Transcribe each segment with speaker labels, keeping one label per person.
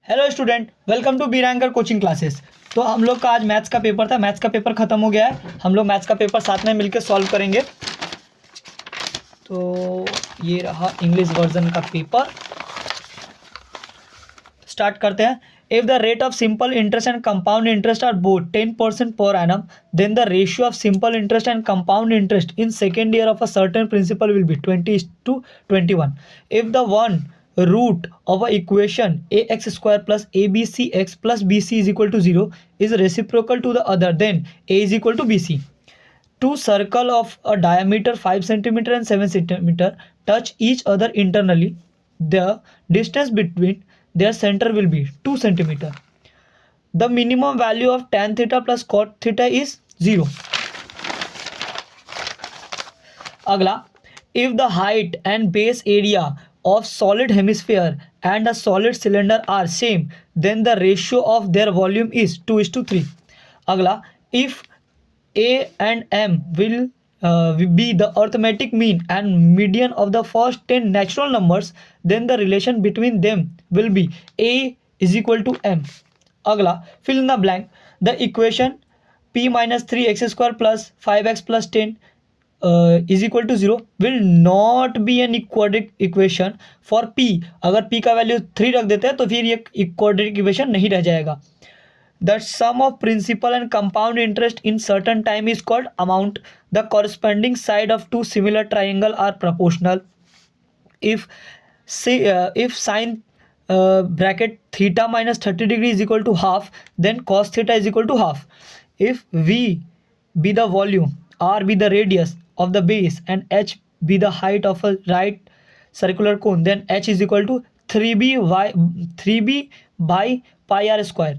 Speaker 1: Hello student, welcome to B ranker coaching classes. तो हम लोग का आज मैथ्स का पेपर था। मैथ्स का पेपर ख़त्म हो गया है। हम लोग मैथ्स का पेपर साथ में मिलकर सॉल्व करेंगे। तो ये रहा इंग्लिश वर्जन का पेपर। स्टार्ट करते हैं। If the rate of simple interest and compound interest are both 10% per annum, then the ratio of simple interest and compound interest in second year of a certain principal will be 20:21. If the one root of a equation ax square plus abcx plus bc is equal to 0 is reciprocal to the other, then a is equal to bc. Two circles of a diameter 5 centimeter and 7 centimeter touch each other internally. The distance between their center will be 2 centimeter. The minimum value of tan theta plus cot theta is 0. अगला, if the height and base area of solid hemisphere and a solid cylinder are same, then the ratio of their volume is 2:3. अगला, if a and m will be the arithmetic mean and median of the first 10 natural numbers, then the relation between them will be a is equal to m. अगला, fill in the blank. The equation p minus 3x square plus 5x plus 10 is equal to 0 will not be an quadratic equation for p. अगर p का value 3 रख देते हैं तो फिर ये quadratic equation नहीं रह जाएगा. The sum of principal and compound interest in certain time is called amount. The corresponding side of two similar triangle are proportional. If sine bracket theta minus 30 degree is equal to half, then cos theta is equal to half. If v be the volume, r be the radius of the base and h be the height of a right circular cone, then h is equal to 3b by pi r square.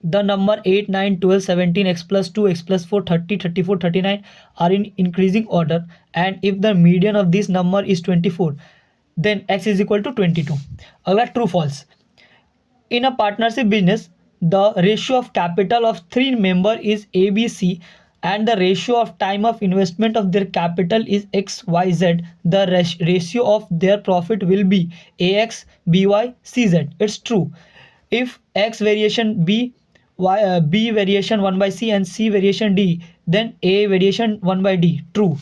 Speaker 1: The number 8, 9, 12, 17, x plus 2, x plus 4, 30, 34, 39 are in increasing order, and if the median of this number is 24, then x is equal to 22. अगला, true false. In a partnership business, the ratio of capital of 3 member is ABC and the ratio of time of investment of their capital is XYZ. The ratio of their profit will be AX, BY, CZ. It's true. If X variation B, B variation 1 by C and C variation D, then A variation 1 by D. True.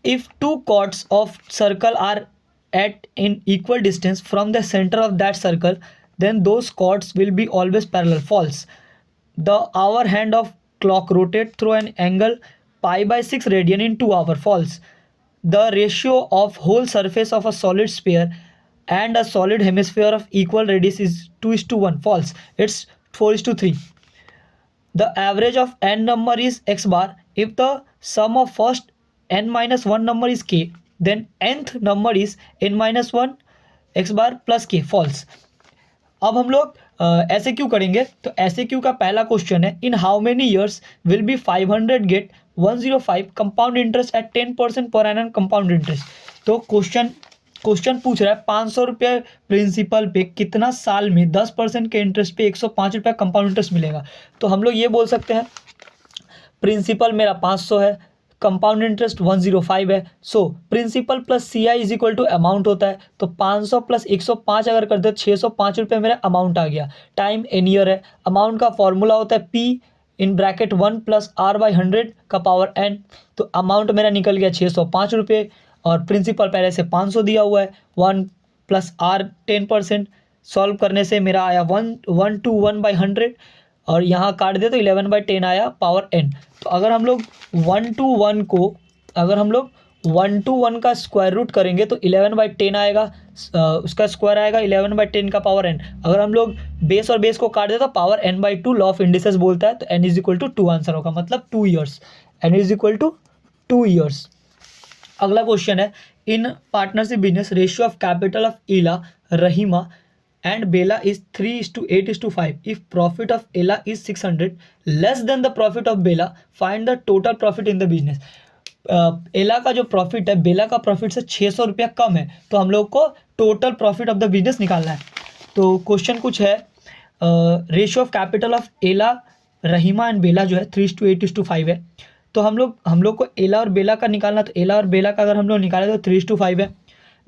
Speaker 1: If two chords of circle are at an equal distance from the center of that circle, then those chords will be always parallel. False. The hour hand of clock rotate through an angle pi by 6 radian in 2 hours. False. The ratio of whole surface of a solid sphere and a solid hemisphere of equal radius is 2:1. False. It's 4:3. The average of n number is x bar. If the sum of first n minus 1 number is k, then nth number is n minus 1 x bar plus k. False. अब हम लोग ऐसे क्यों करेंगे, तो ऐसे क्यों का पहला क्वेश्चन है, in how many years will be 500 get 105 compound interest at 10% per annum compound interest. तो क्वेश्चन पूछ रहा है 500 रुपये प्रिंसिपल पे कितना साल में 10% के इंटरेस्ट पे 105 रुपये कंपाउंड इंटरेस्ट मिलेगा. तो हम लोग ये बोल सकते हैं प्रिंसिपल मेरा 500 है, कंपाउंड इंटरेस्ट 105 है. So principal plus C I is equal to amount होता है. तो 500 प्लस 105 अगर करते हैं 605 रुपये मेरा अमाउंट आ गया. टाइम एन ईयर है. अमाउंट का फॉर्मूला होता है p in bracket 1 plus r by 100 का पावर एन. तो अमाउंट मेरा निकल गया 605 रुपये और प्रिंसिपल पहले से 500 दिया हुआ है. 1 प्लस आर 10%. सॉल्व करने से मेरा आया 1 to 1 by 100 और यहाँ काट दे तो 11 by 10 आया पावर n. तो अगर हम लोग 1 to 1 को अगर हम लोग 1 to 1 का स्क्वायर रूट करेंगे तो 11 by 10 आएगा. उसका स्क्वायर आएगा 11 by 10 का पावर n. अगर हम लोग बेस और बेस को काट दे तो power n by 2 law of indices बोलता है. तो n is equal to 2 answer होगा, मतलब 2 years. n is equal to 2 years. अगला क्वेश्चन है, in partnership business ratio of capital of Ila, Rahima and Bela is 3:8:5. If profit of Ella is 600 less than the profit of Bela, find the total profit in the business. एला का जो profit है बेला का profit से 600 रुपया कम है, तो हम लोग को total profit of the business निकालना है. तो क्वेश्चन कुछ है, रेशियो ऑफ कैपिटल ऑफ एला, रहीमा एंड बेला जो है 3:8:5 है. तो हम लोग को एला और बेला का निकालना. तो एला और बेला का अगर हम लोग निकालें तो 3:5 है.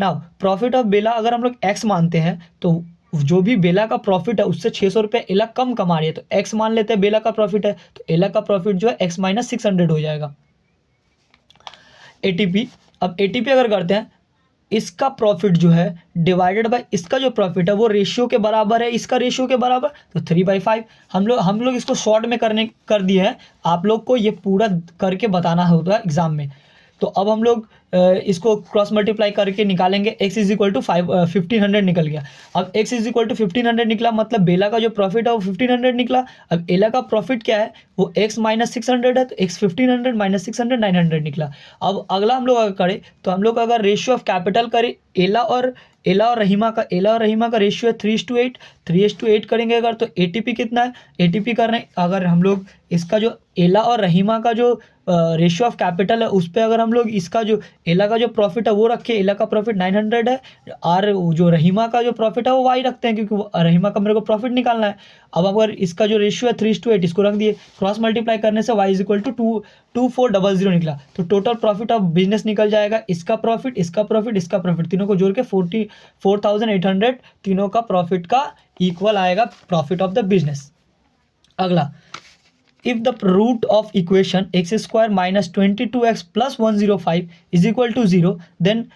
Speaker 1: नाउ प्रॉफिट ऑफ बेला अगर हम लोग एक्स मानते हैं तो जो भी बेला का प्रॉफिट है उससे 600 रुपये एला कम कमा रही है, तो एक्स मान लेते हैं बेला का प्रॉफिट है, तो एला का प्रॉफिट जो है एक्स माइनस 600 हो जाएगा। एटीपी, अब एटीपी अगर करते हैं, इसका प्रॉफिट जो है डिवाइडेड बाय इसका जो प्रॉफिट है वो रेशियो के बराबर है, इसका रेशियो के बराबर, तो 3/5। हम लोग इसको शॉर्ट में कर दिए हैं, आप लोग को ये पूरा करके बताना होगा एग्जाम में। तो अब हम लोग इसको क्रॉस मल्टीप्लाई करके निकालेंगे, x इज इक्वल टू 1500 निकल गया। अब x इज इक्वल टू 1500 निकला, मतलब बेला का जो प्रॉफिट है वो 1500 निकला। अब एला का प्रॉफिट क्या है, वो x माइनस 600 है, तो x 1500 माइनस 600 900 निकला। अब अगला हम लोग अगर करें तो हम लोग अगर रेशियो ऑफ कैपिटल करें, एला और रहीमा का रेशियो है 3:8, 3:8 करेंगे अगर, तो एटीपी कितना है, एटीपी कर रहे हैं अगर हम लोग इसका जो एला और रहीमा का जो रेशियो ऑफ कैपिटल है उस पर अगर हम लोग इसका जो एला का जो प्रॉफिट है वो रखे, एला का प्रॉफिट 900 है, और जो रहीमा का जो प्रॉफिट है वो वाई रखते हैं क्योंकि रहीमा का मेरे को प्रॉफिट निकालना है। अब अगर इसका जो रेशियो है 3:8 इसको रख दिए, क्रॉस मल्टीप्लाई करने से वाई इज इक्वल टू 2400 निकला, तो टोटल प्रॉफिट ऑफ बिजनेस निकल जाएगा, इसका प्रॉफिट, इसका प्रॉफिट, इसका प्रॉफिट, तीनों को जोड़ के 4800 तीनों का प्रॉफिट का इक्वल आएगा प्रॉफिट ऑफ द बिजनेस। अगला, if the root of equation x square minus 22x plus 105 is equal to 0, then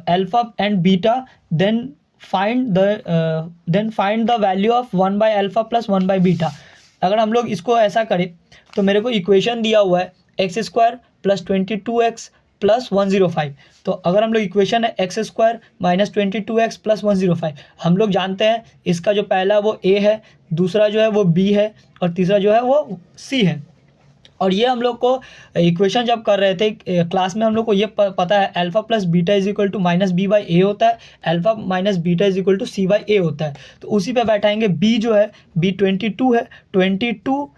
Speaker 1: alpha and beta, then find the value of 1 by alpha plus 1 by beta। अगर हम लोग इसको ऐसा करें तो मेरे को इक्वेशन दिया हुआ है x square plus 22x plus 105, तो अगर हम लोग इक्वेशन है x square minus 22x plus 105, हम लोग जानते हैं इसका जो पहला वो a है, दूसरा जो है वो b है, और तीसरा जो है वो c है। और ये हम लोग को इक्वेशन जब कर रहे थे क्लास में हम लोग को ये पता है alpha plus beta is equal to minus b by a होता है, alpha minus beta is equal to c by a होता है, तो उसी पे बैठाएंगे। b जो है b 22 है, 22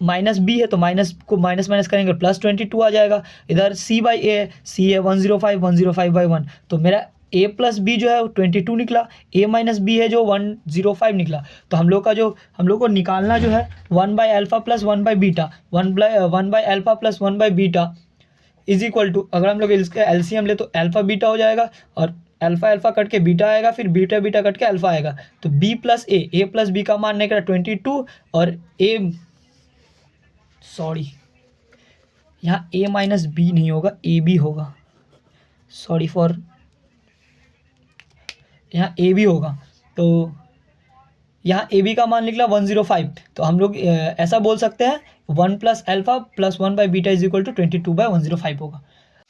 Speaker 1: माइनस बी है तो माइनस को माइनस माइनस करेंगे प्लस 22 आ जाएगा। इधर c बाई ए है, c है 105/1, तो मेरा a प्लस बी जो है 22 निकला, a माइनस बी है जो 105 निकला। तो हम लोग को निकालना जो है 1 by alpha plus 1 by beta, 1 by alpha plus 1 by beta is equal to, अगर हम लोग इसका एलसीएम ले तो अल्फा बीटा हो जाएगा, और अल्फा अल्फा कट के बीटा आएगा, फिर बीटा बीटा कट के अल्फा आएगा, तो b प्लस ए प्लस बी का मान निकला 22, और यहाँ a माइनस बी नहीं होगा, ए बी होगा, यहाँ ए बी होगा, तो यहाँ ए बी का मान निकला 105, तो हम लोग ऐसा बोल सकते हैं 1 plus alpha plus 1 by beta is equal to 22/105 होगा।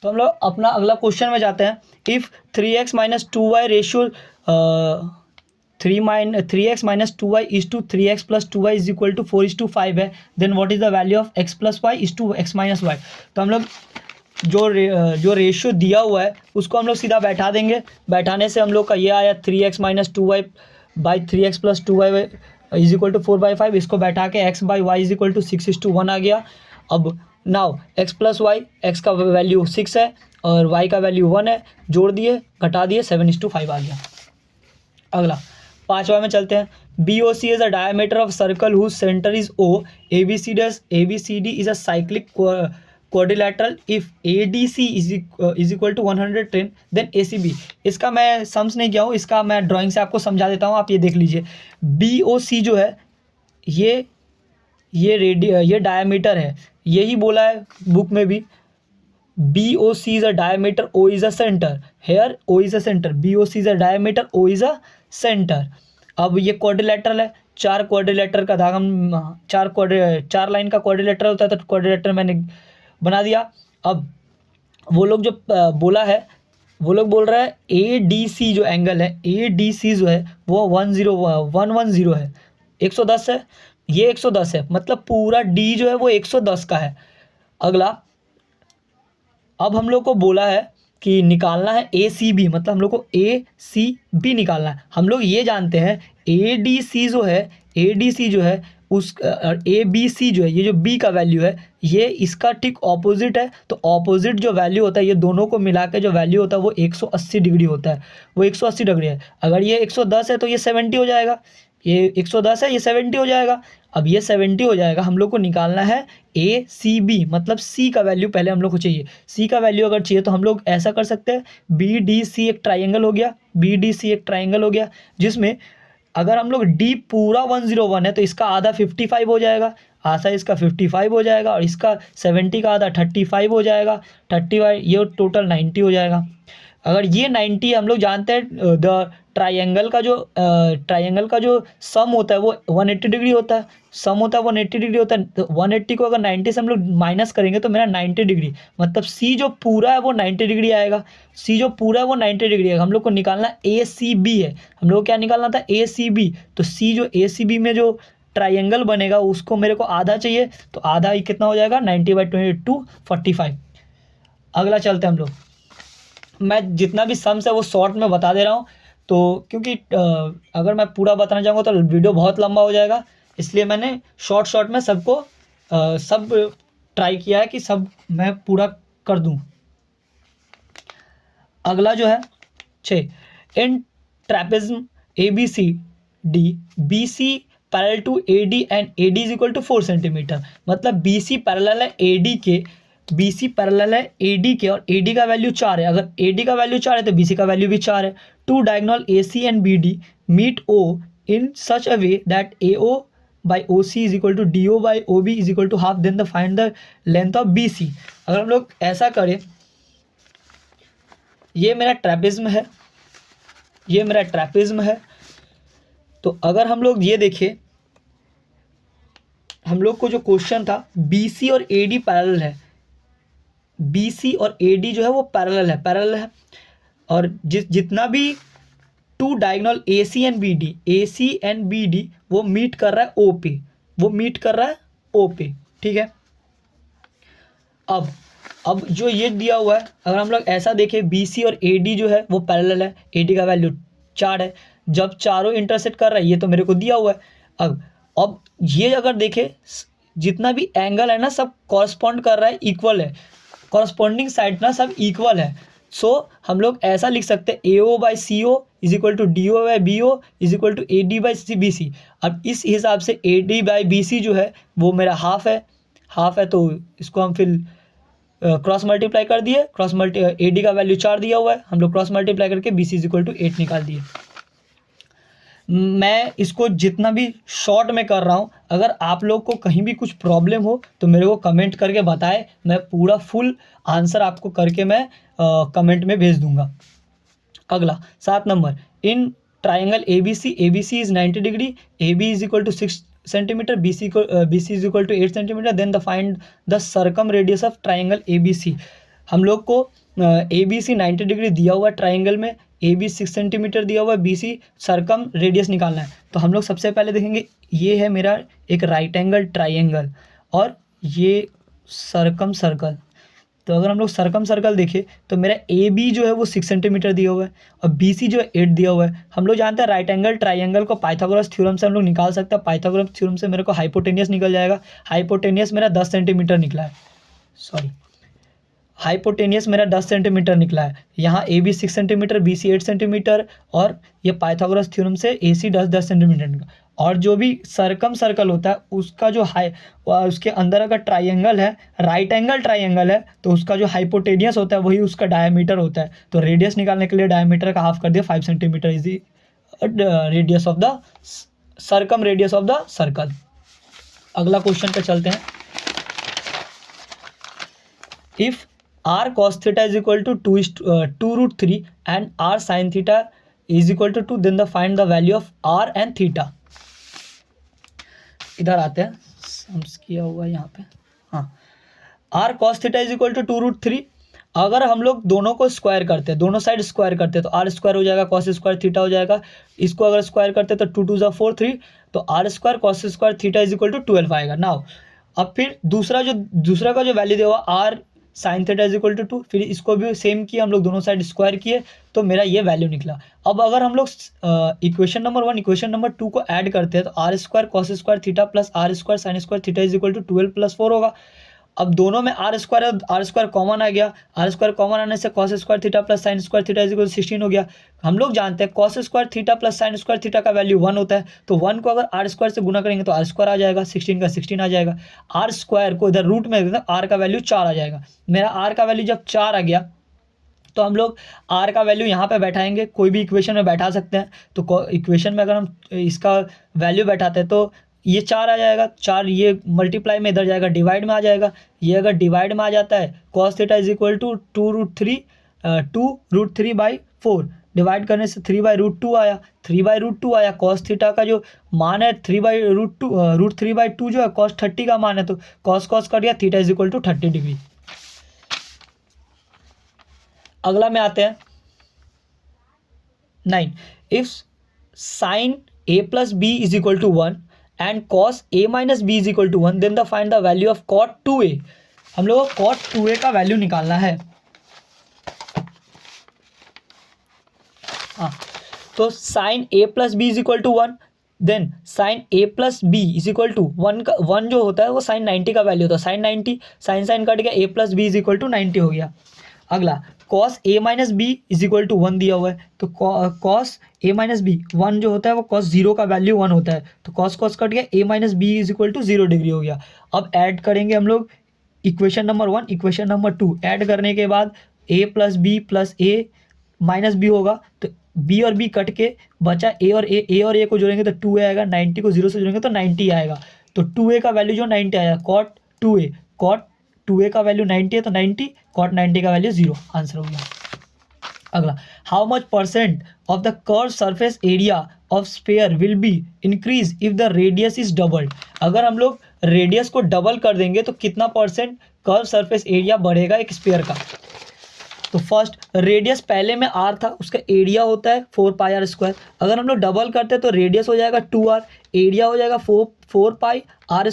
Speaker 1: तो हम लोग अपना अगला क्वेश्चन में जाते हैं। If 3x minus 2y ratio 3x minus 2y is to 3x plus 2y is equal to 4:5 है, then what is the value of x plus y is to x minus y. तो हम लोग जो ratio दिया हुआ है उसको हम लोग सीधा बैठा देंगे, बैठाने से हम लोग का ये आया 3x minus 2y by 3x plus 2y is equal to 4/5, इसको बैठा के x by y is equal to 6:1 आ गया। अब now x plus y, x का वैल्यू 6 है और y का वैल्यू 1 है, जोड़ दिए घटा दिए 7:5 आ गया। अगला 5वां में चलते हैं। BOC is a diameter of circle whose centre is O, ABCD is a cyclic quadrilateral, if ADC is equal to 110 then ACB। इसका मैं सम्स नहीं किया हूँ, इसका मैं ड्राइंग से आपको समझा देता हूँ, आप ये देख लीजिए। BOC जो है ये डायमीटर है, यही बोला है बुक में भी। BOC is a diameter, O is a center. Here O is a center. BOC is a diameter, O is a center. अब ये क्वाड्रिलेटरल है, 4 क्वाड्रिलेटर का धागा, 4 लाइन का क्वाड्रिलेटर होता है, तो क्वाड्रिलेटर मैंने बना दिया। अब वो लोग जो बोला है, वो लोग बोल रहा है ADC जो एंगल है, ADC जो है वो 110 है, 110 है, ये 110 है, मतलब पूरा D जो है वो 110 का है। अगला, अब हम लोग को बोला है कि निकालना है ACB, मतलब हम लोग को ACB निकालना है। हम लोग ये जानते हैं ADC जो है उस ABC जो है, ये जो B का वैल्यू है ये इसका ठीक ऑपोजिट है, तो ऑपोजिट जो वैल्यू होता है ये दोनों को मिला के जो वैल्यू होता है वो 180 डिग्री होता है, वो 180 डिग्री है। अगर ये 110 है तो ये 70 हो जाएगा, ये 110 है, ये 70 हो जाएगा। अब ये 70 हो जाएगा, हम लोग को निकालना है ए सी बी, मतलब सी का वैल्यू पहले हम लोग को चाहिए। सी का वैल्यू अगर चाहिए तो हम लोग ऐसा कर सकते हैं, बी डी सी एक ट्राइंगल हो गया, बी डी सी एक ट्राइंगल हो गया, जिसमें अगर हम लोग डी पूरा 101 है तो इसका आधा 55 हो जाएगा, आधा इसका 55 हो जाएगा, और इसका 70 का आधा 35 हो जाएगा, 35 ये टोटल 90 हो जाएगा। अगर ये 90 हम लोग जानते हैं द ट्राइंगल का जो सम होता है वो 180 डिग्री होता है, सम होता है 180 डिग्री होता है। तो 180 को अगर 90 से हम लोग माइनस करेंगे तो मेरा 90 डिग्री, मतलब सी जो पूरा है वो 90 डिग्री आएगा, सी जो पूरा है वो 90 डिग्री आएगा। हम लोग को निकालना ए सी बी है, हम लोग को क्या निकालना था, ए सी बी। तो सी जो ए सी बी में जो ट्राइंगल बनेगा उसको मेरे को आधा चाहिए, तो आधा ही कितना हो जाएगा, 90/22 45। अगला चलते हैं हम लोग। मैं जितना भी सम्स है वो शॉर्ट में बता दे रहा हूँ, तो क्योंकि अगर मैं पूरा बताना चाहूँगा तो वीडियो बहुत लंबा हो जाएगा, इसलिए मैंने शॉर्ट में सबको सब ट्राई किया है कि सब मैं पूरा कर दूँ। अगला जो है 6, in trapezium A B C D B C parallel to A D and A D is equal to 4 centimetre, मतलब बी सी पैरेलल है ए डी के, बी सी पैरेलल है ए डी के, और ए डी का value 4 है। अगर A D का वैल्यू 4 है तो बी सी का वैल्यू भी 4 है। Two diagonal A C and B D meet O in such a way that A O by O C is equal to D O by O B is equal to half, then the find the length of B C. अगर हम लोग ऐसा करें, ये मेरा ट्रैपेज्म है, ये मेरा ट्रैपेज्म है, तो अगर हम लोग ये देखें, हम लोग को जो क्वेश्चन था बी सी और ए डी पैरेलल है, बी सी और ए डी जो है वो पैरेलल है, और जितना भी two diagonal A C and B D वो मीट कर रहा है ओ पे, वो मीट कर रहा है ओ पे, ठीक है। अब जो ये दिया हुआ है, अगर हम लोग ऐसा देखें बी सी और ए डी जो है वो पैरेलल है, ए डी का वैल्यू 4 है, जब चारों इंटरसेक्ट कर रहा है, ये तो मेरे को दिया हुआ है। अब ये अगर देखें, जितना भी एंगल है ना सब कॉरस्पॉन्ड कर रहा है, इक्वल है, कॉरस्पॉन्डिंग साइड ना सब इक्वल है। सो हम लोग ऐसा लिख सकते हैं A O by C O is equal to D O by B O is equal to A D by C B C. अब इस हिसाब से A D by B C जो है वो मेरा हाफ है, तो इसको हम फिर क्रॉस मल्टीप्लाई कर दिए, ए डी का वैल्यू 4 दिया हुआ है, हम लोग क्रॉस मल्टीप्लाई करके B C is equal to 8 निकाल दिए। मैं इसको जितना भी शॉर्ट में कर रहा हूँ, अगर आप लोग को कहीं भी कुछ प्रॉब्लम हो तो मेरे को कमेंट करके बताएं, मैं पूरा फुल आंसर आपको करके मैं कमेंट में भेज दूंगा। अगला 7 number, in triangle A B C is 90 degree, A B is equal to 6 centimetre, B C is equal to 8 centimetre, then the find the circumradius of triangle A B C. हम लोग को ए B सी 90 degree दिया हुआ है triangle में, ए B 6 centimetre दिया हुआ है, बी सी सर्कम रेडियस निकालना है। तो हम लोग सबसे पहले देखेंगे, ये है मेरा एक राइट एंगल ट्राइंगल और ये सर्कम सर्कल। तो अगर हम लोग सर्कम सर्कल देखें तो मेरा ए बी जो है वो 6 सेंटीमीटर दिया हुआ है और बी सी जो है 8 दिया हुआ है। हम लोग जानते हैं राइट एंगल ट्राइंगल को पाइथागोरस थ्योरम से हम लोग निकाल सकते हैं। पाइथागोरस थ्योरम से मेरे को हाइपोटेनियस निकल जाएगा, हाइपोटेनियस मेरा 10 सेंटीमीटर निकला है, हाइपोटेनियस मेरा 10 सेंटीमीटर निकला है। यहाँ A B 6 centimetre, B C 8 centimetre, और ये पाइथागोरस थ्योरम से ए सी 10 सेंटीमीटर निकला। और जो भी सर्कम सर्कल होता है उसका जो उसके अंदर अगर ट्राइंगल है, राइट एंगल ट्राइंगल है, तो उसका जो हाइपोटेनियस होता है वही उसका डायमीटर होता है। तो रेडियस निकालने के लिए डायमीटर का हाफ कर दिया, 5 centimetre is the radius of the circumradius of the circle. अगला क्वेश्चन पे चलते हैं। If r cos theta is equal to 2 root 3 and r sin theta is equal to 2, then the find the value of r and theta। इधर आते हैं, sums किया हुआ यहाँ पे, हाँ, r cos theta is equal to 2 root 3। अगर हम लोग दोनों को स्क्वायर करते हैं, दोनों साइड स्क्वायर करते हैं, तो r स्क्वायर हो जाएगा, cos स्क्वायर थीटा हो जाएगा। इसको अगर स्क्वायर करते हैं तो 2 2 4 3, तो r square cos square theta is equal to 12 आएगा। नाउ अब फिर दूसरा का जो वैल्यू दिया हुआ r sine theta is equal to 2, फिर इसको भी सेम किया, हम लोग दोनों साइड स्क्वायर किए तो मेरा ये वैल्यू निकला। अब अगर हम लोग इक्वेशन नंबर 1 इक्वेशन नंबर 2 को ऐड करते हैं तो r square cos square theta plus r square sine square theta is equal to 12 + 4 होगा। अब दोनों में आर स्क्वायर है, आर स्क्वायर कॉमन आ गया, आर स्क्वायर कॉमन आने से cos square theta plus sine square theta is equal 16 हो गया। हम लोग जानते हैं cos square theta plus sine square theta का वैल्यू 1 होता है, तो 1 को अगर आर स्क्वायर से गुना करेंगे तो आर स्क्वायर आ जाएगा, 16 का 16 आ जाएगा। आर स्क्वायर को इधर रूट में आर का वैल्यू 4 आ जाएगा। मेरा आर का वैल्यू जब 4 आ गया तो हम लोग आर का वैल्यू यहाँ पे बैठाएंगे, कोई भी इक्वेशन में बैठा सकते हैं। तो इक्वेशन में अगर हम इसका वैल्यू बैठाते हैं तो ये 4 आ जाएगा, 4 ये मल्टीप्लाई में इधर जाएगा, डिवाइड में आ जाएगा। ये अगर डिवाइड में आ जाता है cos theta is equal to 2√3/4, divide करने से 3/√2 आया, 3/√2 आया। कॉस थीटा का जो मान है 3/√2 जो है कॉस 30 का मान है, तो कॉस कॉस कट गया, theta is equal to 30 degree. अगला में आते हैं 9, if sine a plus B is equal to 1 and cos a minus B is equal to 1 then the find the value of cot 2a। हम लोग को cot 2a का value निकालना है। तो sine a plus B is equal to 1, then sine a plus B is equal to 1 का 1 जो होता है वो साइन 90 का वैल्यू होता है, साइन 90, साइन साइन कट गया, a plus B is equal to 90 हो गया। अगला cos a minus B is equal to 1 दिया हुआ है, तो कॉस a माइनस बी 1 जो होता है वो कॉस 0 का वैल्यू 1 होता है, तो कॉस कॉस कट गया, a minus B is equal to 0 degree हो गया। अब ऐड करेंगे हम लोग equation number 1 equation number 2, add करने के बाद a plus B plus a minus B होगा, तो b और b कट के बचा a और a को जोड़ेंगे तो 2a आएगा, 90 को 0 से जोड़ेंगे तो 90 आएगा। तो 2a का वैल्यू जो 90 आया, cot 2a का वैल्यू 90 है तो 90, cot 90 का वैल्यू 0, आंसर हो गया। अगला, how much percent of the curve surface area of sphere will be increase if the radius is doubled. अगर हम लोग रेडियस को डबल कर देंगे तो कितना परसेंट कर्व सरफेस एरिया बढ़ेगा एक स्फीयर का। तो फर्स्ट रेडियस पहले में r था, उसका एरिया होता है 4πr²। अगर हम लोग डबल करते हैं तो रेडियस हो जाएगा 2r, एरिया हो जाएगा 4πr², r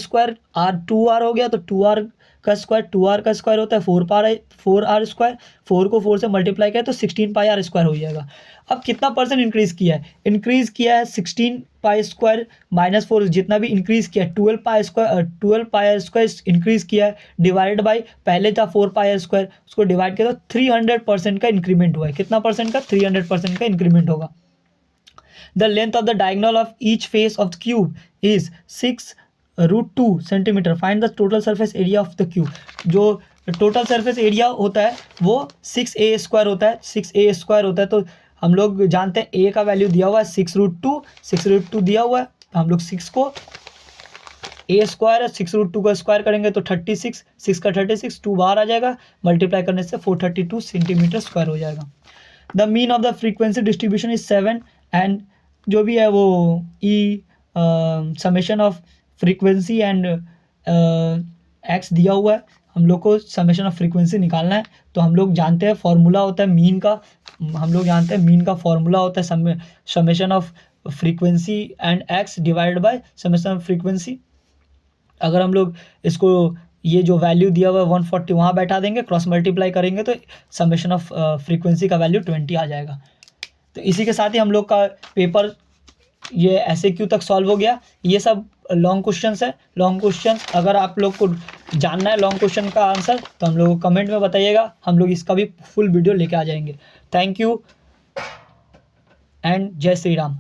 Speaker 1: 2r हो गया तो 2r का स्क्वायर होता है 4r², 4 को 4 से मल्टीप्लाई किया तो 16πr² हो जाएगा। अब कितना परसेंट इंक्रीज़ किया है, इंक्रीज़ किया है 16π² माइनस 4, जितना भी इंक्रीज़ किया है 12πr² इंक्रीज़ किया है, डिवाइडेड बाई पहले था 4πr², उसको डिवाइड किया तो 300% का इंक्रीमेंट हुआ है। कितना परसेंट का, 300% का इंक्रीमेंट होगा। The length of the diagonal of each face of the cube is 6√2 centimetre, find the total surface area of the cube. जो टोटल सरफेस एरिया होता है वो 6a² होता है, 6a² होता है। तो हम लोग जानते हैं a का वैल्यू दिया हुआ है 6√2 दिया हुआ है, तो हम लोग 6 को a² है, 6√2 का स्क्वायर करेंगे तो 36, 6 का 36, 2 बाहर आ जाएगा, मल्टीप्लाई करने से 432 सेंटीमीटर स्क्वायर हो जाएगा। The mean of the frequency distribution is 7 and जो भी है वो summation of frequency and x दिया हुआ है। हम लोग को समेशन ऑफ फ्रीक्वेंसी निकालना है, तो हम लोग जानते हैं फॉर्मूला होता है मीन का, हम लोग जानते हैं मीन का फॉर्मूला होता है summation of frequency and x divided by summation of frequency. अगर हम लोग इसको ये जो वैल्यू दिया हुआ है 140 वहाँ बैठा देंगे, क्रॉस मल्टीप्लाई करेंगे तो समेशन ऑफ फ्रीक्वेंसी का वैल्यू 20 आ जाएगा। तो इसी के साथ ही हम लोग का पेपर ये ऐसे क्यों तक सॉल्व हो गया। ये सब लॉन्ग क्वेश्चंस है, लॉन्ग क्वेश्चन अगर आप लोग को जानना है लॉन्ग क्वेश्चन का आंसर तो हम लोग को कमेंट में बताइएगा, हम लोग इसका भी फुल वीडियो लेके आ जाएंगे। थैंक यू एंड जय श्री राम।